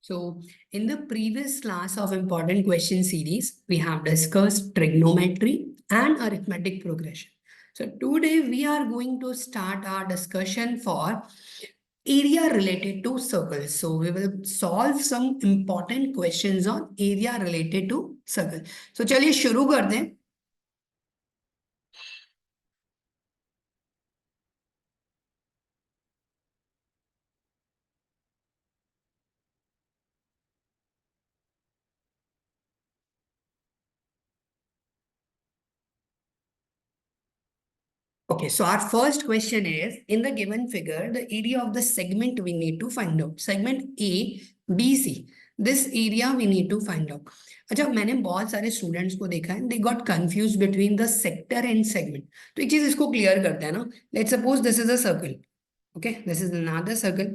So, in the previous class of important question series, we have discussed trigonometry and arithmetic progression. So, today we are going to start our discussion for area related to circles. So, we will solve some important questions on area related to circle. So, चलिए शुरू कर दें. Okay, so our first question is, in the given figure, the area of the segment we need to find out. Segment A, B, C. This area we need to find out. अच्छा, मैंने बहुत सारे students को देखा है, they got confused between the sector and segment. तो एक चीज इसको क्लियर करते हैं ना. Let's suppose this is a circle. Okay, this is another circle.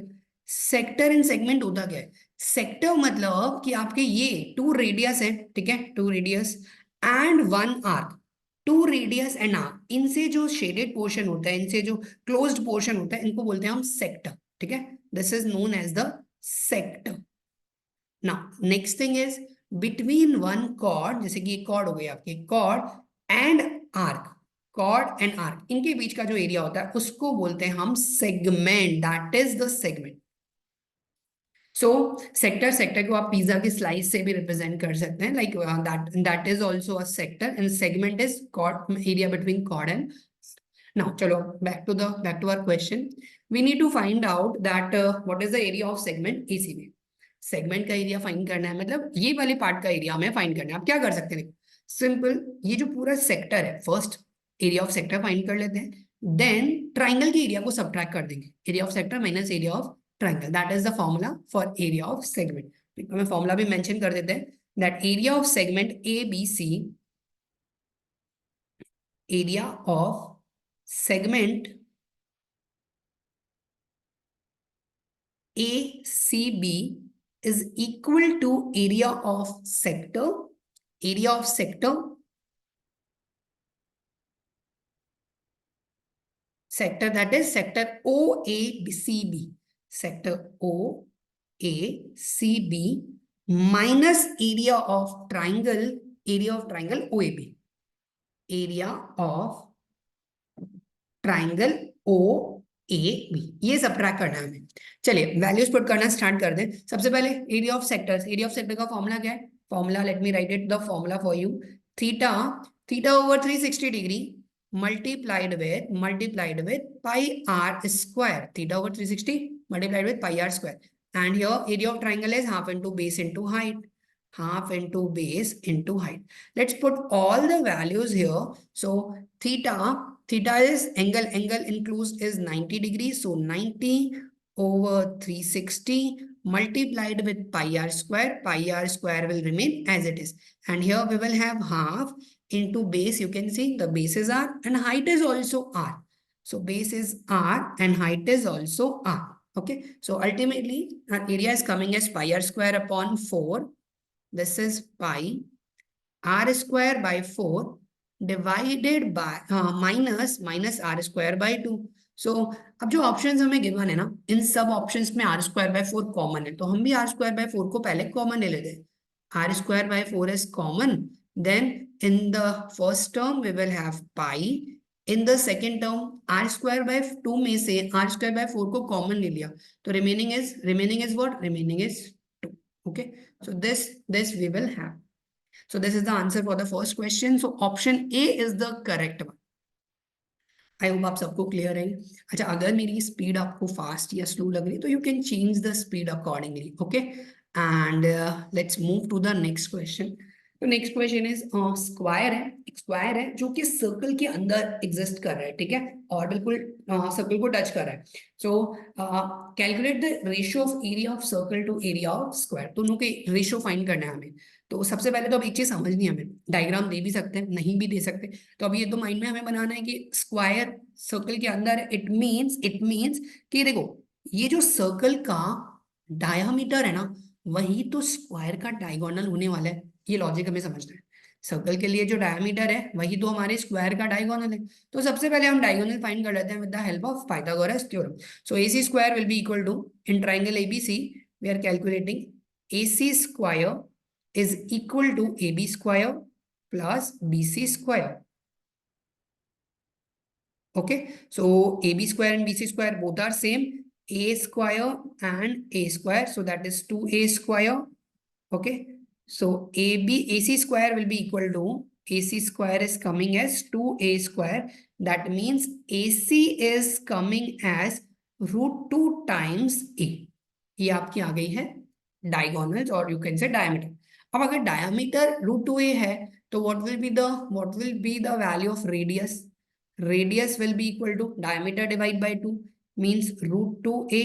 Sector and segment होता क्या है? सेक्टर मतलब कि आपके ये 2 रेडियस है, ठीक है, 2 radius and 1 arc. 2 radius and arc, इनसे जो शेडेड पोर्शन होता है, इनसे जो क्लोज्ड पोर्शन होता है, इनको बोलते हैं हम सेक्टर. ठीक है, this is known as the sector. Now next thing is between one chord, जैसे कि कॉर्ड हो गई आपकी, chord and arc. Chord and arc, इनके बीच का जो एरिया होता है उसको बोलते हैं हम segment. That is the segment. So sector को आप पिज्जा की स्लाइस से भी रिप्रेजेंट कर सकते हैं, like that is also a sector and segment is chord, area between chord and. Now चलो back to our question. We need to find out that what is the area of segment ACB. Segment का area find करना है, मतलब ये वाले part का area हमें find करना है. आप क्या कर सकते हैं, सिंपल, ये जो पूरा सेक्टर है, first area of sector find कर लेते हैं, देन ट्राइंगल के एरिया को सब्ट्रैक्ट कर देंगे. Area of sector minus area of triangle, that is the formula for area of segment. हमें फॉर्मूला भी मेंशन कर देते हैं, that area of segment A B C, area of segment ACB is equal to area of sector. Area of sector that is sector OACB. Sector OACB minus area of triangle OAB. Area of triangle O A B, ये subtract करना है हमें. चलिए values put करना start कर दें. सबसे पहले area of sectors. Area of sector का फॉर्मूला क्या है? Formula, let me right it the formula for you. Theta over 360 degree multiplied with pi r square. Theta over 360 multiplied with pi r square. And here area of triangle is half into base into height. Half into base into height. Let's put all the values here. So theta is angle includes is 90 degrees. So 90 over 360 multiplied with pi r square. Pi r square will remain as it is. And here we will have half into base. You can see the base is r and height is also r. So base is r and height is also r. Okay. So ultimately our area is coming as pi r square upon 4. This is pi r square by 4 divided by minus r square by 2. So अब जो options हमें गिवन है ना, इन सब options में r square by 4 common है, तो हम भी r square by 4 को पहले कॉमन ले लेते हैं. r square by 4 is common. Then in the first term we will have pi. In the second term r square by 2 में से r square by 4 को कॉमन ले लिया, तो remaining is what? Remaining is 2. Okay, so this we will have. So this is the answer for the first question. So option A is the correct one. I hope आप सबको clear है. अच्छा, अगर मेरी speed आपको fast या slow लग रही है तो you can change the speed accordingly. Okay, and let's move to the next question. तो नेक्स्ट क्वेश्चन इज स्क्वायर है जो कि सर्कल के अंदर एग्जिस्ट कर रहा है, ठीक है, और बिल्कुल सर्कल को टच कर रहा है. So calculate the ratio of area of circle to area of square. दोनों के रेशियो फाइंड करना है हमें. तो सबसे पहले तो अब एक चीज समझनी है हमें, डायग्राम दे भी सकते हैं, नहीं भी दे सकते. तो अभी ये तो माइंड में हमें बनाना है कि स्क्वायर सर्कल के अंदर है. इट मीन्स कि देखो, ये जो सर्कल का डायामीटर है ना, वही तो स्क्वायर का डायगोनल होने वाला है. ये लॉजिक हमें समझना है. सर्कल के लिए जो डायमीटर है वही तो हमारे स्क्वायर का डायगोनल है. तो सबसे पहले हम डायगोनल फाइंड कर लेते हैं with the help of Pythagoras theorem. So AC square will be equal to, in triangle ABC we are calculating AC square is equal to AB square plus BC square. Okay, so AB square and BC square both are same. A square and A square, so that is 2A square. Okay, so AC square will be equal to, AC square is coming as 2A square. That means AC is coming as √2 times A. ये आपकी आ गई है diagonals और you can say diameter. अब अगर diameter √2A है तो what will be the value of radius? Radius will be equal to diameter divided by 2, means √2A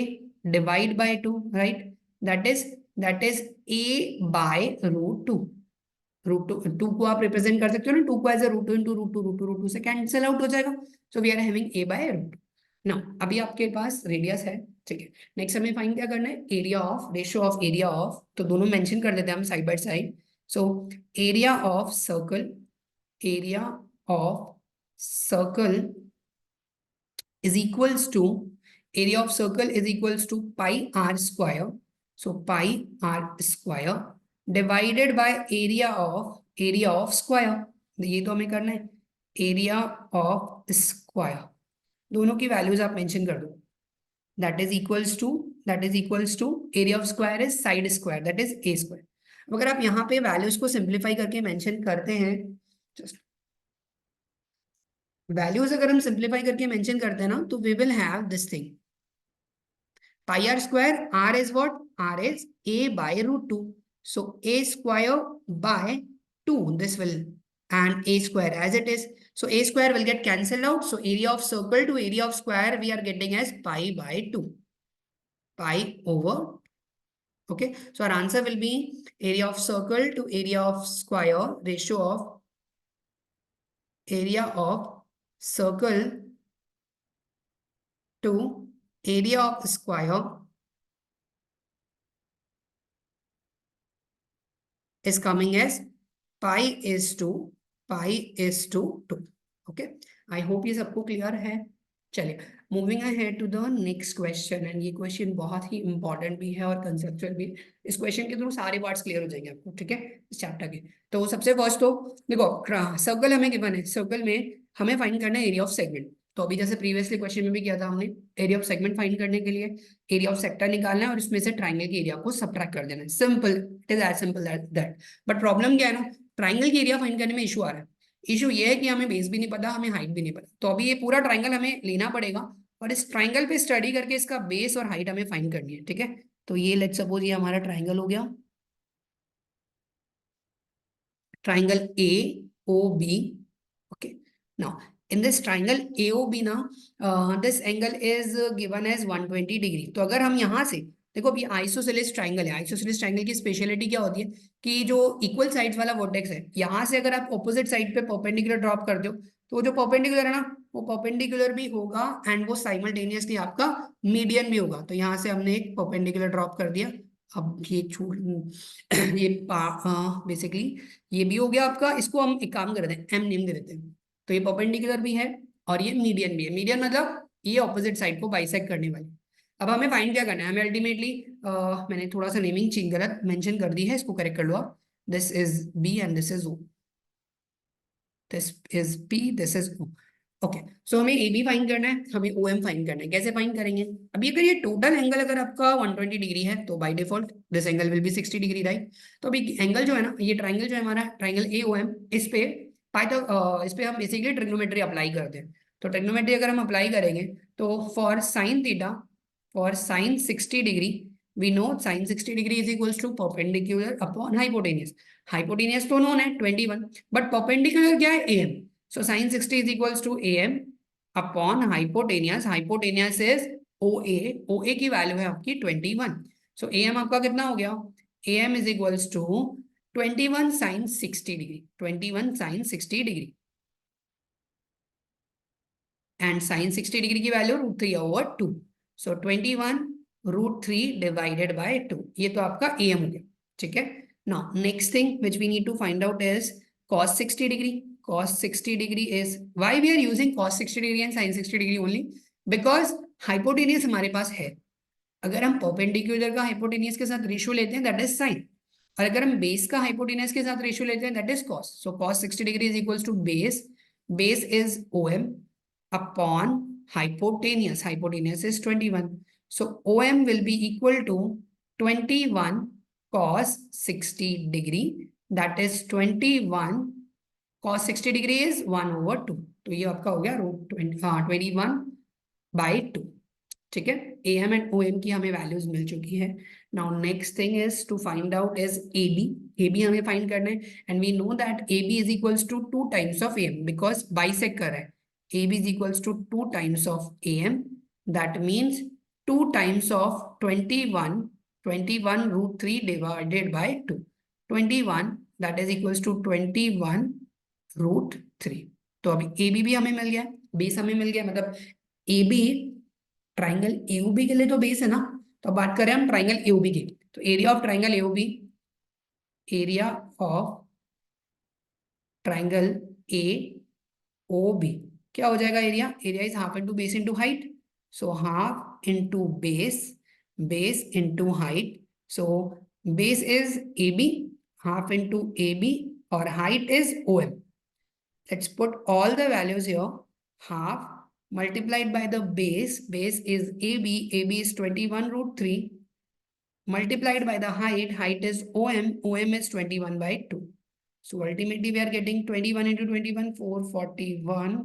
divide by 2, right? That is A by √2. √2 को आप represent कर सकते हो ना, 2 को एज ए √2 इंटू √2 से कैंसिल आउट हो जाएगा. So we are having A by √2. ना अभी आपके पास रेडियस है, ठीक है. नेक्स्ट हमें फाइंड क्या करना है, area of, ratio of area of. तो दोनों मेंशन कर देते हैं हम side by side. So area of circle, area of circle is equals to, area of circle is equals to pi r square. So pi r square divided by area of square. ये तो हमें करना है, area of square. दोनों की values आप mention कर दो. that is equals to area of square is side square, that is a square. अगर आप यहाँ पे वैल्यूज को सिंप्लीफाई करके मेंशन करते हैं, जस्ट वैल्यूज अगर हम सिंप्लीफाई करके मेंशन करते हैं ना, तो we will have this thing, pi r square, r is what? R is a by √2. So a square by 2, this will, and a square as it is. So a square will get cancelled out. So area of circle to area of square we are getting as pi by 2. Pi over. Okay. So our answer will be area of circle to area of square, ratio of area of circle to area of square is coming as pi is to 2. Okay, I hope ये सबको clear है. चलिए, moving ahead to the next question. And ये question बहुत ही important भी है और कंसेप्चुअल भी. इस क्वेश्चन के थ्रू सारे पार्ट्स क्लियर हो जाएंगे आपको, ठीक है, इस चैप्टर के. तो सबसे फर्स्ट तो देखो, सर्कल हमें गिवन है, सर्कल में हमें फाइंड करना है एरिया ऑफ सेगमेंट. तो अभी जैसे प्रीवियसली क्वेश्चन में भी किया था हमने, एरिया ऑफ सेगमेंट फाइंड करने के लिए एरिया ऑफ सेक्टर निकालना है और इसमें से ट्राइंगल के एरिया को सबट्रैक्ट कर देना है. Simple, it is as simple as that. But problem क्या है ना, ट्राइंगल की एरिया फाइंड करने में इशू आ रहा है. इशू ये है कि हमें बेस भी नहीं पता, हमें हाइट भी नहीं पता. तो अभी ये पूरा ट्राइंगल हमें लेना पड़ेगा और इस ट्राइंगल पे स्टडी करके इसका बेस और हाइट हमें फाइंड करनी है, ठीक है. तो ये लेट्स सपोज ये हमारा ट्राइंगल हो गया, triangle A O B. Okay, now in this triangle AOB ना, this angle is given as 120 degree. तो अगर हम यहाँ से देखो, अभी आइसोसेलेस ट्राइंगल है. आइसोसेलेस ट्राइंगल की स्पेशलिटी क्या होती है कि जो इक्वल साइड्स वाला वर्टेक्स है, यहाँ से अगर आप ऑपोजिट साइड पे परपेंडिकुलर ड्रॉप करते हो, तो जो परपेंडिकुलर है ना, वो परपेंडिकुलर भी होगा एंड वो साइमल्टेनियसली आपका मीडियन भी होगा. तो यहाँ से हमने एक परपेंडिकुलर ड्रॉप कर दिया. अब ये ये बेसिकली ये भी हो गया आपका. इसको हम एक काम करते हैं, एम नेम दे देते हैं. तो ये परपेंडिकुलर भी है और ये मीडियन भी है. मीडियन मतलब ये ऑपोजिट साइड को बाइसेक्ट करने वाली. अब हमें फाइंड क्या करना है, हमें अल्टीमेटली मैंने थोड़ा सा नेमिंग चीज गलत मेंशन कर दी है, इसको करेक्ट कर लो आप. This is B and this is O. This is B, this is O. Okay, so हमें ए बी फाइंड करना है, हमें ओ एम फाइंड करना है. कैसे फाइंड करेंगे, अभी अगर ये टोटल एंगल अगर आपका 120 डिग्री है तो by default this angle will be 60 degree, right. तो अभी एंगल जो है ना, ये ट्राइंगल जो है हमारा ट्राइंगल ए ओ एम, इस पे इस पे हम बेसिकली ट्रिग्नोमेट्री अप्लाई करते हैं. तो ट्रिग्नोमेट्री अगर हम अप्लाई करेंगे तो for sine theta, for sine 60 degree, we know sine 60 degree is equals to perpendicular upon hypotenuse. Hypotenuse तो नोन है 21, बट परपेंडिकुलर क्या है, M. So sine 60 is equals to M upon hypotenuse. Hypotenuse is O A. O A की value है आपकी 21. सो A M आपका कितना हो गया, A M is equals to 21 sin 60 degree, 21 sin 60 degree. And sin 60 degree की value √3 over 2. So 21 √3 divided by 2. ये तो आपका AM हो गया, ठीक है. Now next thing which we need to find out is cos 60 degree. cos 60 degree is, why we are using cos 60 degree and sin 60 degree only, because hypotenuse हमारे पास है. अगर हम परपेंडिकुलर का हाइपोटेनियस के साथ रेशियो लेते हैं दैट इज साइन, और अगर हम बेस का हाइपोटेनियस के साथ रेशियो लेते हैं that is cos. So cos 60 degree is equals to base is OM upon hypotenuse. Hypotenuse is 21. So OM will be equal to 21 cos 60 degree. That is 21 cos 60 degree is 1/2. तो ये आपका हो गया root 21/2. ठीक है. AM and OM की हमें values मिल चुकी है. Now next thing is to find out is AB. AB हमें फाइंड करना है and we know that AB is equals to 2 times of AM because bisect कर रहा है. AB is equals to 2 times of AM. That means 2 times of 21 root 3 divided by 2. 21 that is equals to 21 root 3. तो अभी AB भी हमें मिल गया, base हमें मिल गया. मतलब AB ट्राइंगल AOB के लिए तो बेस है ना. तो अब बात करें हम ट्राइंगल AOB की. तो area of triangle AOB, area of triangle AOB क्या हो जाएगा. Area is half into base into height. So half into base into height. So base is AB, half into AB और height is OM. Let's put all the values here. Half multiplied by the base is AB is 21 root 3 multiplied by the height is OM is 21/2. So ultimately we are getting 21 into 21, 441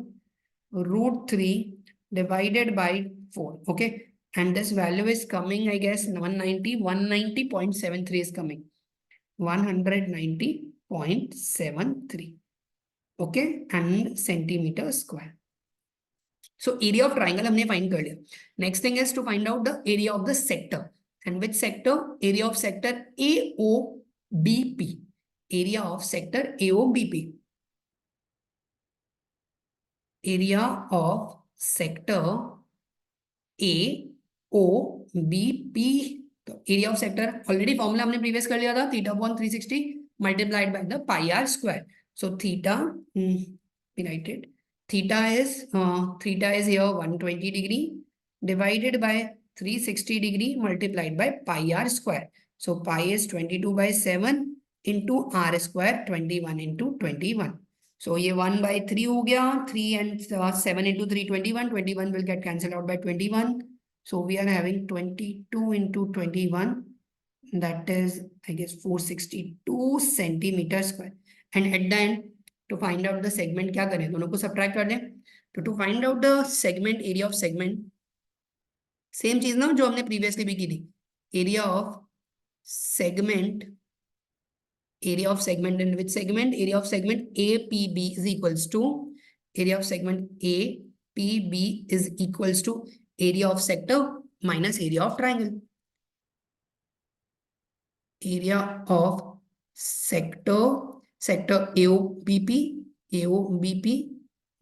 root 3 divided by 4. Okay. And this value is coming, I guess, 190.73 is coming. 190.73. Okay. And centimeter square. So area of triangle हमने find कर लिया. Next thing is to find out the area of the sector. And which sector? Area of sector AOBP. Area of sector AOBP. Area of sector AOBP. तो area of sector already formula हमने previous कर लिया था. Theta upon 360 multiplied by the pi r square. So theta united theta is here 120 degree divided by 360 degree multiplied by pi r square. So pi is 22/7 into r square 21 into 21. So ये 1/3 हो गया. 3 and 7 into 3 21. 21 will get cancelled out by 21. So we are having 22 into 21. That is, I guess, 462 centimeter square. And at the end, to find out the segment क्या करें, दोनों को subtract कर दें. तो to find out the segment, area of segment, same चीज ना जो हमने प्रीवियसली भी की थी. area of segment in which segment? Area of segment APB is equals to area of segment APB is equals to area of sector minus area of triangle. Area of sector AOBP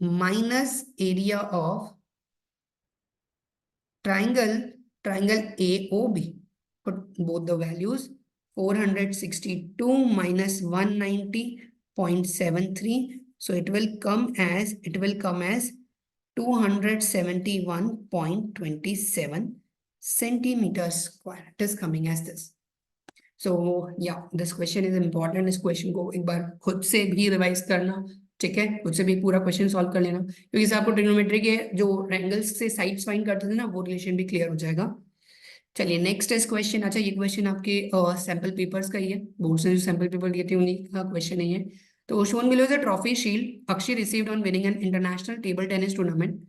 minus area of triangle AOB. Put both the values. 462 minus 190.73. So it will come as 271.27 centimeters square. It is coming as this. So yeah, this question is important. इस question को एक बार खुद से भी revise करना. ठीक है, खुद से भी पूरा क्वेश्चन सॉल्व कर लेना, क्योंकि इससे आपको ट्रिग्नोमेट्री के जो एंगल्स से साइड्स फाइंड करते थे ना, वो रिलेशन भी क्लियर हो जाएगा. चलिए नेक्स्ट इज क्वेश्चन. अच्छा, ये क्वेश्चन आपके सैंपल पेपर्स का ही है. बोर्ड से जो सैंपल पेपर दिए थे उन्हीं का क्वेश्चन ही है. तो shown below is a trophy shield Akshay received on winning an international table tennis tournament.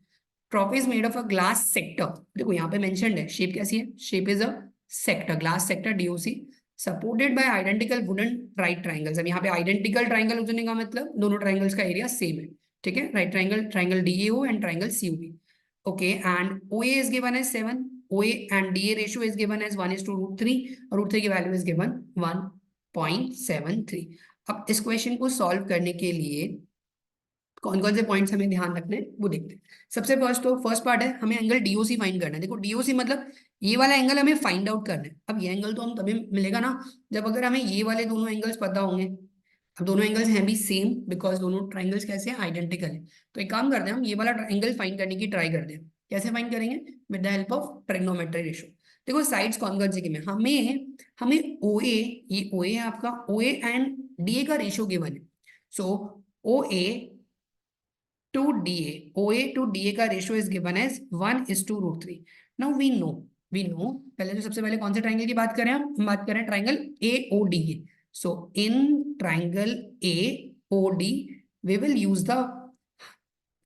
Trophy is made of a glass sector. देखो यहाँ पे मेंशन्ड है, शेप कैसी है. Shape is a sector, glass sector DOC supported by identical wooden right triangles. अब यहाँ पे identical triangle होने का मतलब दोनों ट्राइंगल्स का एरिया सेम है. ठीक है, right triangle DAO and triangle COB. Okay, and OA is given as 7. OA and DA ratio is given as 1:√3 और √3 की वैल्यू इज गिवन 1.73. अब इस क्वेश्चन को सॉल्व करने के लिए कौन कौन से पॉइंट्स हमें ध्यान रखने हैं वो देखते हैं. सबसे फर्स्ट पार्ट है, हमें एंगल DOC फाइंड करना है. देखो DOC मतलब ये वाला एंगल हमें फाइंड आउट करना है. अब ये एंगल तो हम तभी मिलेगा ना जब अगर हमें ये वाले दोनों एंगल्स पता होंगे. अब दोनों एंगल्स हैं भी सेम बिकॉज दोनों ट्राइंगल्स कैसे हैं, आइडेंटिकल है. तो एक काम करते हैं, हम ये वाला एंगल फाइंड करने की ट्राई करते हैं. कैसे फाइंड करेंगे? With the help of trigonometry ratio. देखो साइड्स कौन कौन से गिवन है, हमें हमें OA, ये OA है आपका, OA एंड DA का रेशियो गिवन है। So OA to DA, OA to DA का ratio is given as 1:√3। Now we know पहले तो सबसे पहले कौन से ट्राइंगल की बात करें, हम बात करें ट्राइंगल AOD की। So in triangle AOD we will use the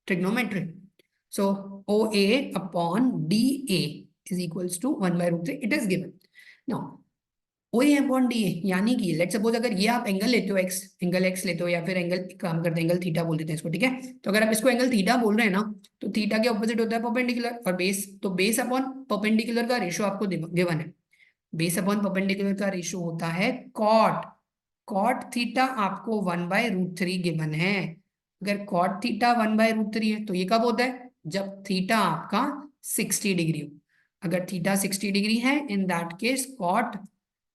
trigonometry. So OA upon DA is equals to 1/√3, it is given. Now OA upon DA यानी कि लेट सपोज अगर ये आप एंगल लेते हो एंगल एक्स लेते हो, या फिर एंगल काम करते हैं एंगल थीटा बोल देते हैं इसको, ठीक है। तो अगर आप इसको एंगल थीटा बोल रहे हैं ना, तो थीटा के ऑपोजिट होता है परपेंडिकुलर और बेस, तो बेस अपॉन परपेंडिकुलर का रेशियो आपको गिवन है। बेस अपॉन परपेंडिकुलर का रेशियो होता है कॉट, कॉट थीटा आपको 1/√3 गिवन है। अगर कॉट थीटा 1/√3 है तो ये कब होता है, जब थीटा आपका 60 डिग्री हो। अगर थीटा 60 डिग्री है in that case cot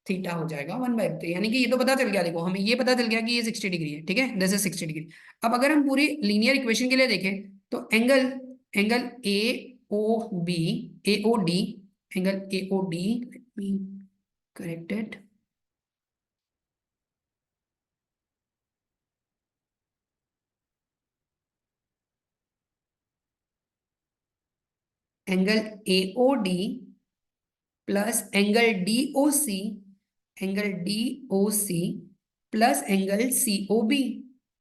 theta हो जाएगा 1/√3। यानी कि ये तो पता चल गया, देखो हमें ये पता चल गया कि ये 60 डिग्री है, ठीक है, दिस इज 60 डिग्री। अब अगर हम पूरी लीनियर इक्वेशन के लिए देखें तो angle angle AOB AOD angle AOD, let me correct it, angle AOD plus angle DOC, angle DOC plus angle COB,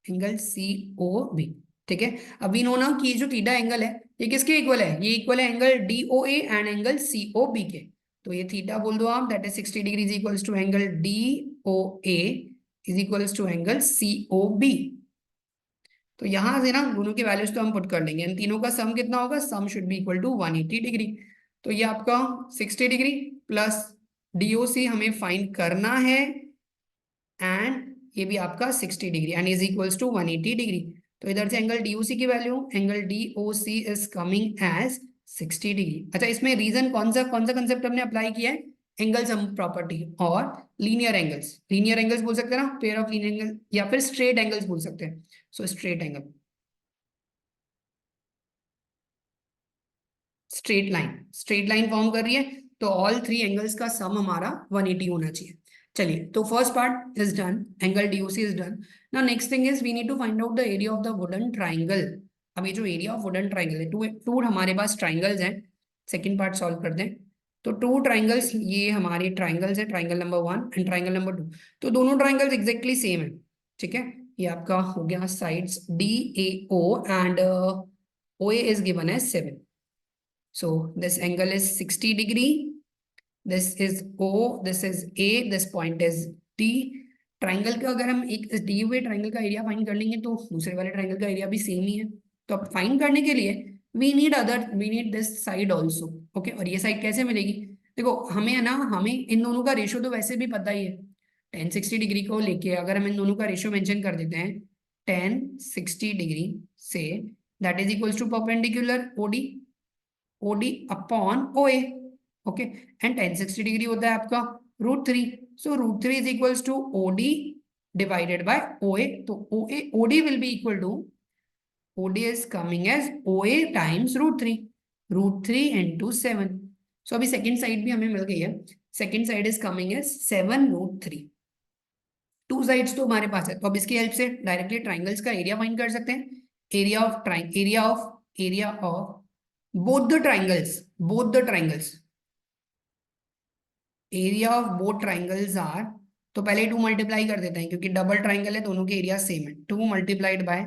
angle COB, ठीक है। अभी नो ना कि ये जो थीटा एंगल है ये किसके इक्वल है, ये इक्वल है angle DOA and angle COB के। तो ये थीटा बोल दो आप, that is 60 degree is equals to angle DOA is equals to angle COB। तो यहां से ना दोनों की वैल्यूज तो हम पुट कर लेंगे, इन तीनों का सम कितना होगा, sum should be equal to 180 degree. तो ये आपका 60 डिग्री प्लस DOC हमें फाइंड करना है, एंड ये भी आपका 60 degree and is equals to 180 degree. तो इधर से एंगल DOC की value, angle DOC is coming as 60 degree. अच्छा इसमें रीजन कौन सा कंसेप्ट हमने अप्लाई किया है, एंगल सम प्रॉपर्टी और लीनियर एंगल्स बोल सकते हैं ना, पेयर ऑफ लीनियर एंगल, या फिर स्ट्रेट एंगल्स बोल सकते हैं। सो स्ट्रेट लाइन फॉर्म कर रही है, तो ऑल थ्री एंगल्स का सम हमारा 180 होना चाहिए। चलिए तो first part is done, angle DOC is done. Now next thing is we need to find out the area of the wooden triangle. अब ये जो एरिया ऑफ वुडन ट्राइंगल है, टू हमारे पास ट्राइंगल्स हैं, सेकंड पार्ट सॉल्व कर दें। तो टू ट्राइंगल्स, ये हमारे ट्राइंगल्स है, triangle number 1 and triangle number 2। तो दोनों ट्राइंगल्स एग्जैक्टली सेम है, ठीक है। ये आपका हो गया sides DAO and OA is given as 7। So this angle is 60 degree. This is O, this is A, this point is D. Triangle का अगर हम एक दिए हुए ट्राइंगल का एरिया फाइंड कर लेंगे तो दूसरे वाले ट्राइंगल का एरिया भी सेम ही है। तो अब फाइंड करने के लिए we need this side also, okay. और ये साइड कैसे मिलेगी, देखो हमें है ना, हमें इन दोनों का रेशियो तो वैसे भी पता ही है। 1060 डिग्री को लेके अगर हम इन दोनों का रेशियो मेंशन कर देते हैं 1060 डिग्री से, that is equals to perpendicular OD upon OA, okay. And 1060 degree होता है आपका √3। So √3 is equals to OD divided by OA। तो OD will be equal to, OD is coming as OA times √3 into 7। So अभी second side भी हमें मिल गई है, second side is coming as 7√3। Two sides तो हमारे पास है, तो अब इसकी हेल्प से डायरेक्टली ट्राइंगल्स का एरिया फाइंड कर सकते हैं। Area of both the triangles area of both triangles are, तो पहले 2 मल्टीप्लाई कर देते हैं क्योंकि डबल ट्राइंगल है, दोनों के एरिया सेम है। 2 multiplied by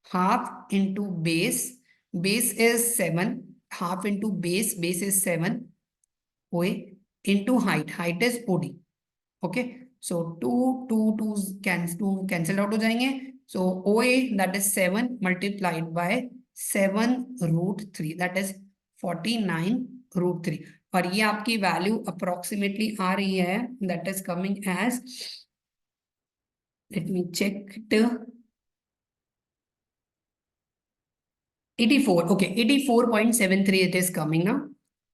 half into base is 7, half into base is 7 OA into height is OD, okay. So 2 cancel out हो जाएंगे। So OA that is 7 multiplied by 7√3, that is 49√3। और ये आपकी value approximately आ रही है, that is coming as, let me check it, 84, okay 84.73 it is coming ना,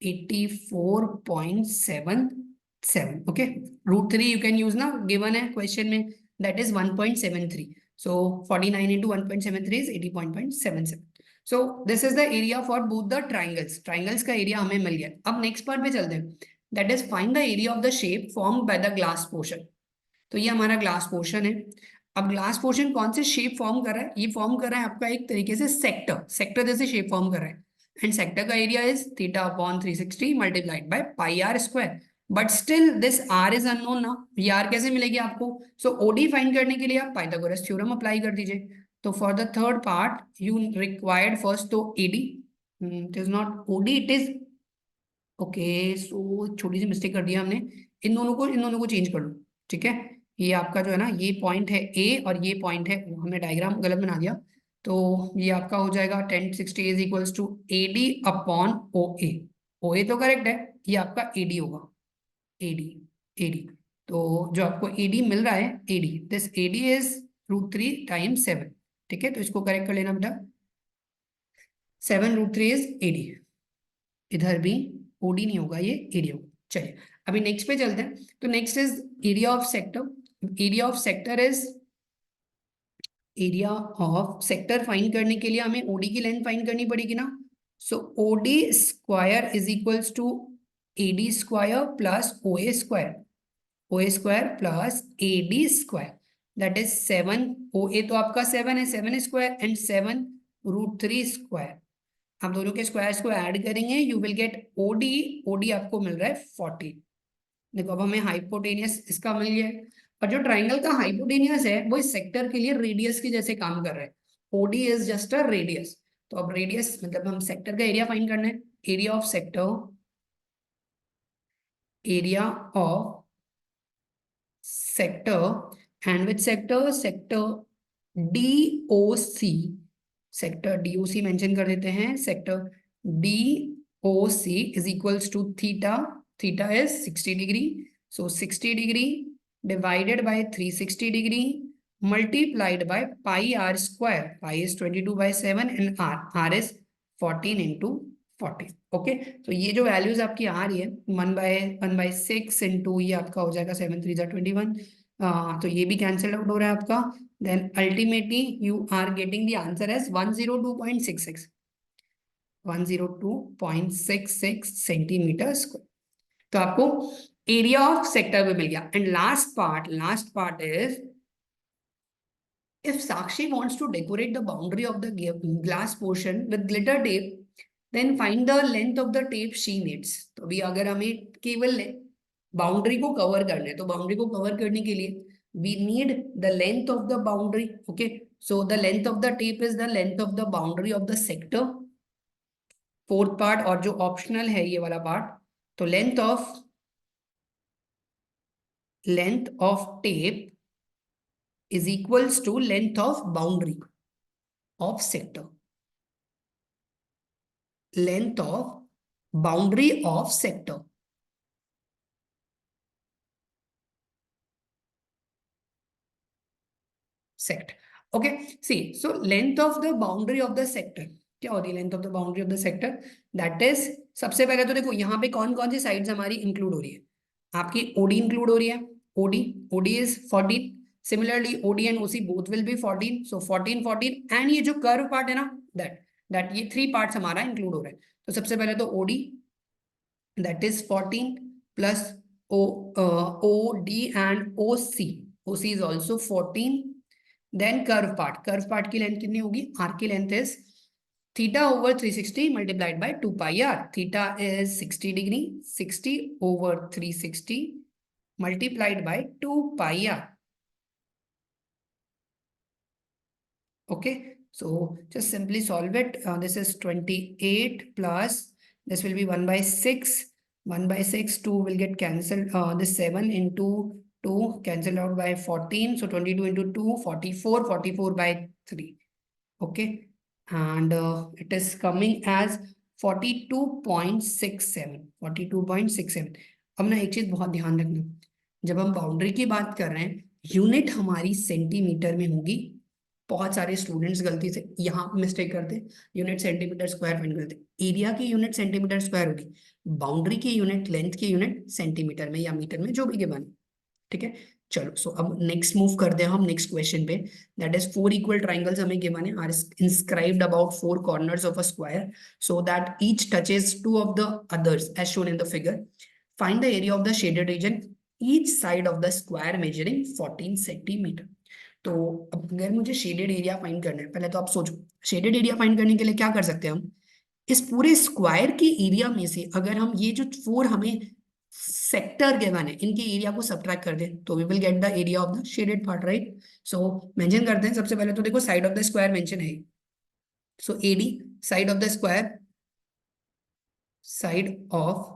84.77, okay. √3 you can use ना, गिवन है क्वेश्चन में, that is 1.73। So 49 into 1.73 is 80.77। So this is the area for both the triangles का area हमें मिल गया। अब next part पे चलते हैं। That is find the area of the shape formed by the glass portion. तो ये हमारा ग्लास पोर्शन है। अब ग्लास पोर्शन कौन से शेप फॉर्म कर रहा है? ये फॉर्म कर रहा है आपका एक तरीके से सेक्टर, सेक्टर जैसे शेप फॉर्म कर रहा है। एंड सेक्टर का area is theta upon 360 multiplied by pi r square. But still this r is unknown ना, ये आर कैसे मिलेगी आपको? सो ओडी फाइंड करने के लिए आप पाइथागोरस थ्योरम अप्लाई कर दीजिए। तो for the third part you required first तो AD, it is not OD, it is okay. So छोटी सी मिस्टेक कर दिया हमने, इन दोनों को चेंज कर लो, ठीक है। ये आपका जो है ना, ये पॉइंट है ए और ये पॉइंट है, हमने डायग्राम गलत बना दिया। तो ये आपका हो जाएगा 1060 is equals to A D upon O A. O A तो करेक्ट है, ये आपका ए डी होगा, ए डी, ए डी। तो जो आपको ए डी मिल रहा है, A D, this A D is √3 times 7, ठीक है। तो इसको करेक्ट कर लेना बेटा, 7√3 इज ए डी। इधर भी ओडी नहीं होगा, ये एरिया होगा। चलिए अभी नेक्स्ट पे चलते हैं। तो next is area of sector. Area of sector is, area of sector find करने के लिए हमें ओडी की लेंथ फाइंड करनी पड़ेगी ना। So OD square is equals to AD square plus OA square, OA square plus AD square, that is 7। OA तो आपका 7 है, 7 स्क्वायर एंड 7√3 स्क्वायर। आप दोनों के स्क्वायर्स को ऐड करेंगे, you will get OD. OD आपको मिल रहा है 40। देखो अब हमें हाइपोटेनियस इसका मिल गया है, और जो ट्राइंगल का हाइपोटेनियस है वो इस सेक्टर के लिए रेडियस के जैसे काम कर रहा है। OD is just a radius. तो अब रेडियस मतलब हम सेक्टर का एरिया फाइंड करना है। Area of sector, area of sector and which sector, sector DOC, sector DOC mention कर देते हैं। Sector DOC is equals to theta, theta is 60 degree, so 60 degree divided by 360 degree multiplied by pi r square. Pi is 22/7 and r is 14 into 40। Okay, तो ये जो values आपकी आ रही है 1/6 into, ये आपका हो जाएगा 7 3 21। तो ये भी कैंसिल आउट हो रहा है आपका। then ultimately you are getting the answer as 102.66, 102.66 centimetre square. तो आपको एरिया ऑफ सेक्टर भी मिल गया। And last part is, if Sakshi wants to decorate the boundary of the glass portion with glitter tape, then find the length of the tape she needs। तो अभी अगर हमें केवल boundary को cover करना है, तो बाउंड्री को कवर करने के लिए we need the length of the boundary। okay, so the length of the tape is the length of the boundary of the sector। Fourth part और जो ऑप्शनल है ये वाला पार्ट, तो length of tape is equals to length of boundary of sector, length of boundary of sector। Sector, okay. See, so length of the boundary of the sector क्या होती है? Length of the boundary of the sector, that is, सबसे पहले तो देखो यहाँ पे कौन कौन सी साइड्स हमारी इंक्लूड हो रही है। आपकी ओडी इंक्लूड हो रही है, OD is 14। Similarly OD and OC both will be 14, so 14 14। एंड ये जो कर्व पार्ट है ना, दैट ये 3 पार्ट्स हमारा इंक्लूड हो रहा है। तो सबसे पहले तो OD, that is 14 plus O D and O C, O C is also 14। Then curve part की लेंथ कितनी होगी? आर की length is theta over 360 multiplied by 2 pi r. Theta is 60 degree, 60 over 360 multiplied by 2 pi r. okay, so just simply solve it। this is 28 plus this will be 1/6, 1/6, 2 will get cancelled, this 7 into 2 cancelled out by 14, so 22 into 2 44, 44/3। okay, and it is coming as 42.67, 42.67। अब ना एक चीज बहुत ध्यान रखना, जब हम boundary की बात कर रहे हैं यूनिट हमारी सेंटीमीटर में होगी। बहुत सारे स्टूडेंट्स गलती से यहाँ मिस्टेक करते, यूनिट सेंटीमीटर स्क्वायर फाइंड करते। एरिया की यूनिट सेंटीमीटर स्क्वायर होगी, बाउंड्री की यूनिट, लेंथ की यूनिट सेंटीमीटर में या मीटर में, जो भी गिवन है, ठीक है। चलो, सो अब नेक्स्ट मूव करते हैं हम नेक्स्ट क्वेश्चन पे। दैट इज 4 इक्वल ट्राइंगल्स हमें गिवन है, are inscribed about 4 corners of a square so that each touches 2 of the others as shown in the figure. Find the area of the shaded region each side of the square measuring 14 centimetre. तो अब अगर मुझे shaded area find करना है, पहले तो आप सोचो शेडेड एरिया फाइंड करने के लिए क्या कर सकते हैं हम, इस पूरे स्क्वायर के एरिया में से अगर हम ये जो फोर हमें सेक्टर गिवन है इनके एरिया को सब्ट्रैक्ट कर दें तो we will get the area of the shaded part, right. So mention करते हैं, सबसे पहले तो देखो side of the square mention है, so AD side of the square, side of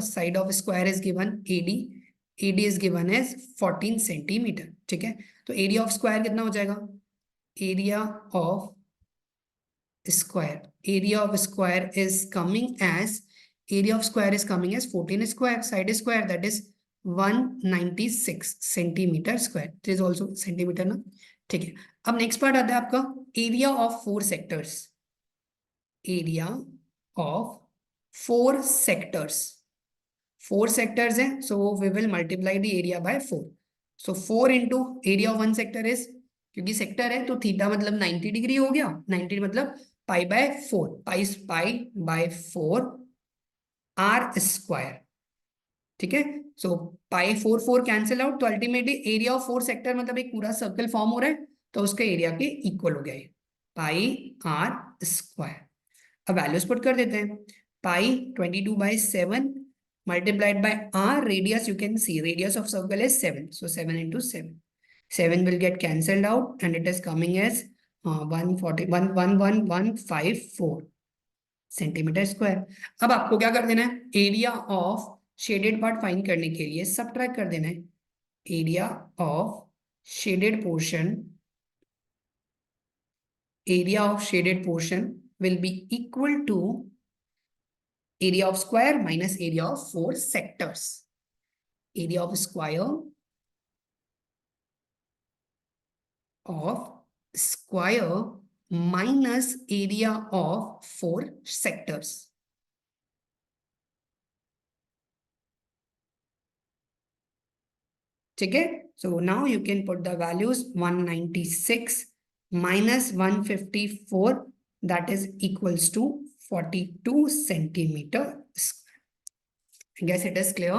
side of square is given AD, AD is given as 14 centimetre, ठीक है। तो एरिया ऑफ स्क्वायर कितना हो जाएगा, area of square, area of square is coming as, area of square is coming as 14 square, side square, that is 196 centimeter square, it is also centimeter ना, ठीक है। अब नेक्स्ट पार्ट आता है आपका area of four sectors, area of four sectors, four sectors हैं, so we will multiply the area by four, so 4 into area of one sector is, क्योंकि sector है तो थीटा मतलब 90 डिग्री हो गया, 90 मतलब pi by four, pi by four r square, ठीक है। So pi four four cancel out, तो ultimately area of four sector मतलब एक पूरा सर्कल फॉर्म हो रहा है तो उसका एरिया के इक्वल हो गया है पाई आर स्क्वायर। अब वैल्यूज पुट कर देते हैं, पाई 22/7 multiplied by r radius, you can see radius of circle is 7, so 7 into 7, 7 will get cancelled out and it is coming as 141,154 centimetre square. अब आपको क्या कर देना है, area of shaded part find करने के लिए सबट्रैक्ट कर देना है, area of shaded portion, area of shaded portion will be equal to area of square minus area of four sectors, area of square minus area of four sectors, ठीक है। So now you can put the values, 196 minus 154, that is equals to 42 centimeter square. I guess it is clear.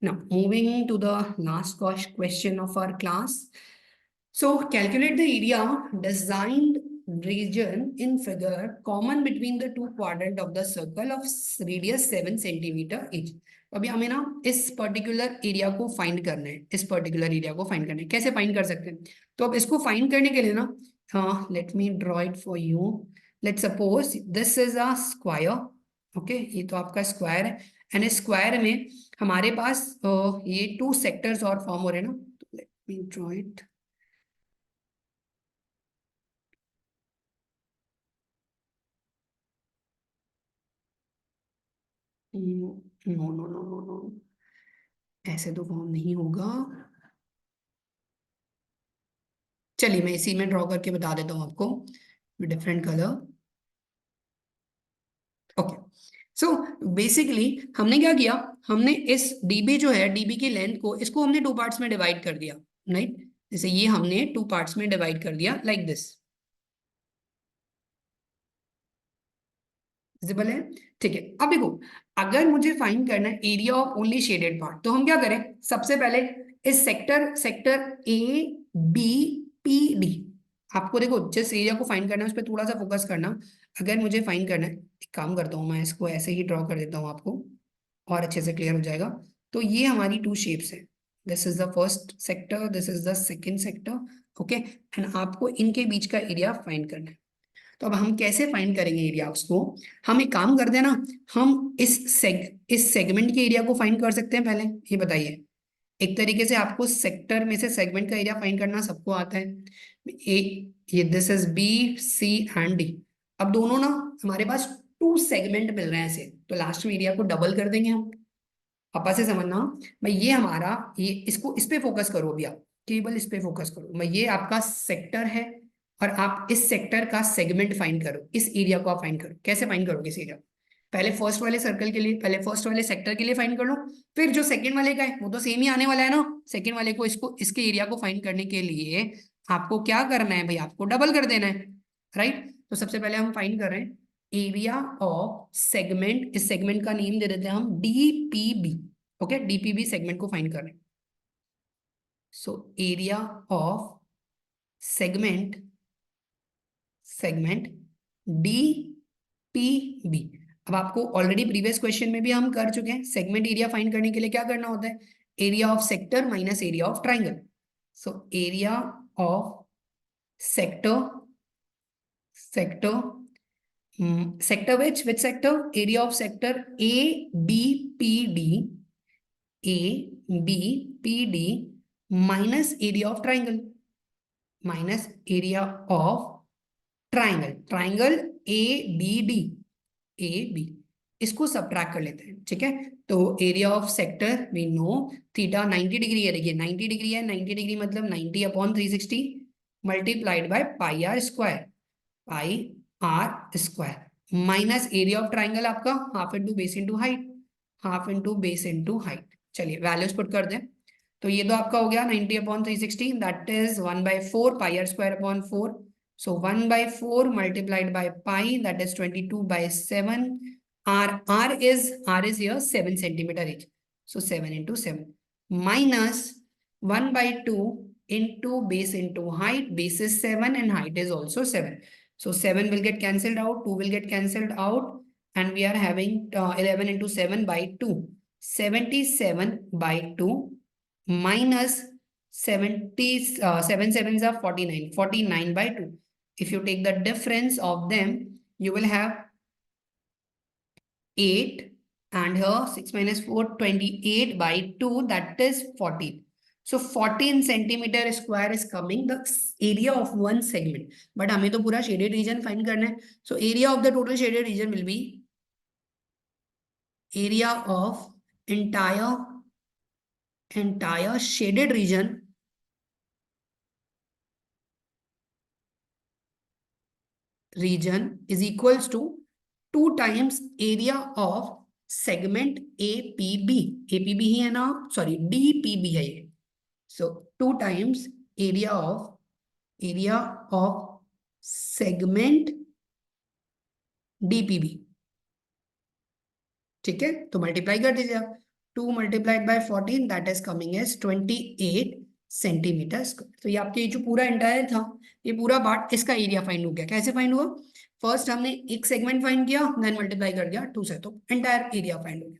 Now moving to the last question of our class. So calculate the area designed region in figure common between the two quadrant of the circle of radius 7 centimeter each. अभी हमें ना इस particular area को find करना है, इस particular area को find करना है, कैसे फाइंड कर सकते हैं, तो अब इसको फाइंड करने के लिए ना, हाँ late me draw it for you, let suppose this is a square, okay ये तो आपका स्क्वायर है, एंड इस स्क्वायर में हमारे पास ये टू सेक्टर्स और फॉर्म हो रहे हैं ना, let me draw it, no no no no no, ऐसे तो फॉर्म नहीं होगा, चलिए मैं इसी में ड्रॉ करके बता देता हूँ आपको, different colour, okay. So basically हमने क्या किया, हमने इस डीबी जो है, डीबी की लेंथ को, इसको हमने टू पार्ट्स में डिवाइड कर दिया, राइट, जैसे ये हमने टू पार्ट्स में डिवाइड कर दिया लाइक दिस, विजिबल है, ठीक है। अब देखो अगर मुझे फाइंड करना है area of only shaded part, तो हम क्या करें, सबसे पहले इस sector A B P D, आपको देखो जिस एरिया को फाइंड करना है उस पर थोड़ा सा फोकस करना, अगर मुझे फाइंड करना है, एक काम करता हूँ मैं इसको ऐसे ही ड्रॉ कर देता हूँ आपको और अच्छे से क्लियर हो जाएगा। तो ये हमारी टू शेप्स है, this is the first sector, this is the second sector, okay, and आपको इनके बीच का एरिया फाइंड करना है। तो अब हम कैसे फाइंड करेंगे एरिया उसको, हम एक काम करते हैं ना, हम इस सेगमेंट के एरिया को फाइंड कर सकते हैं, पहले ये बताइए, एक तरीके से आपको सेक्टर में से सेगमेंट का एरिया फाइंड करना सबको आता है, ये this is B C and D, अब दोनों ना हमारे पास टू सेगमेंट मिल रहे हैं ऐसे, तो लास्ट में एरिया को डबल कर देंगे हम, पापा से समझना भाई, ये हमारा ये इसको इस पे फोकस करो अभी, आप केवल इस पे फोकस करो, मैं ये आपका सेक्टर है और आप इस सेक्टर का सेगमेंट फाइंड करो, इस एरिया को आप फाइंड करो, कैसे फाइंड करोगे इस एरिया, पहले फर्स्ट वाले सर्कल के लिए, पहले फर्स्ट वाले सेक्टर के लिए फाइंड कर लो, फिर जो सेकंड वाले का है वो तो सेम ही आने वाला है ना, सेकंड वाले को इसको इसके एरिया को फाइंड करने के लिए आपको क्या करना है भाई, आपको डबल कर देना है, राइट। तो सबसे पहले हम फाइंड कर रहे हैं एरिया ऑफ सेगमेंट, इस सेगमेंट का नेम दे देते हैं हम डीपीबी। ओके, डीपीबी सेगमेंट को फाइंड करें। So area of segment DPB. अब आपको ऑलरेडी प्रीवियस क्वेश्चन में भी हम कर चुके हैं, सेगमेंट एरिया फाइंड करने के लिए क्या करना होता है, area of sector minus area of triangle. So area of sector sector which sector, area of sector ABPD, ABPD minus area of triangle, minus area of triangle ABD, AB, इसको subtract कर लेते हैं। ठीक है, तो area of sector we know theta 90 degree है, देखिए 90 degree है, 90 डिग्री मतलब 90 upon 360 multiplied by pi r square, pi r square minus area of triangle आपका half into base into height, half into base into height. चलिए values put कर दें, तो ये तो आपका हो गया 90 upon 360 that is 1/4 pi r square upon 4, so 1/4 multiplied by pi that is 22/7, r is here 7 centimeter each, so 7 into 7 minus 1/2 into base into height, base is 7 and height is also 7. So 7 will get cancelled out, 2 will get cancelled out, and we are having 11 into 7 by 2. 77 by 2 minus 7 sevens are 49. 49 by 2. If you take the difference of them, you will have 8 and here 6 minus 4, 28 by 2, that is 14. So 14 centimeter square is coming the area of one segment. But हमें तो पूरा shaded region find करना है. So area of the total shaded region will be area of entire shaded region is equals to 2 times area of segment APB. APB ही है ना, sorry DPB है ये. So 2 times area of segment DPB. ठीक है, तो multiply कर दीजिए आप, 2 multiplied by 14 that is coming as 28 centimetre square. तो ये आपके जो पूरा एंटायर था, ये पूरा पार्ट इसका एरिया फाइंड हो गया। कैसे फाइंड हुआ, फर्स्ट हमने एक सेगमेंट फाइंड किया देन मल्टीप्लाई कर दिया 2 से, तो एंटायर एरिया फाइंड हो गया।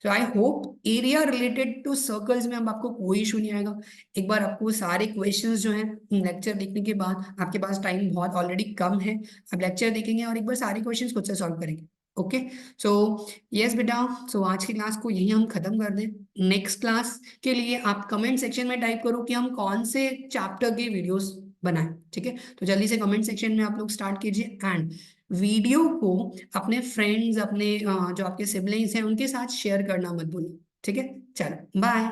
So I hope area related to circles में अब आपको कोई इशू नहीं आएगा। एक बार आपको सारे क्वेश्चंस जो हैं लेक्चर देखने के बाद, आपके पास टाइम बहुत ऑलरेडी कम है, आप लेक्चर देखेंगे और एक बार सारे क्वेश्चंस खुद से सॉल्व करेंगे। ओके, सो यस बेटा, सो आज की क्लास को यही हम खत्म कर दें। नेक्स्ट क्लास के लिए आप कमेंट सेक्शन में टाइप करो कि हम कौन से चैप्टर के वीडियोस बनाएं। ठीक है, तो जल्दी से कमेंट सेक्शन में आप लोग स्टार्ट कीजिए एंड वीडियो को अपने फ्रेंड्स, अपने जो आपके सिबलिंग्स हैं उनके साथ शेयर करना मत भूलिए। ठीक है, चलो bye,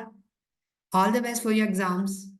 all the best for your exams.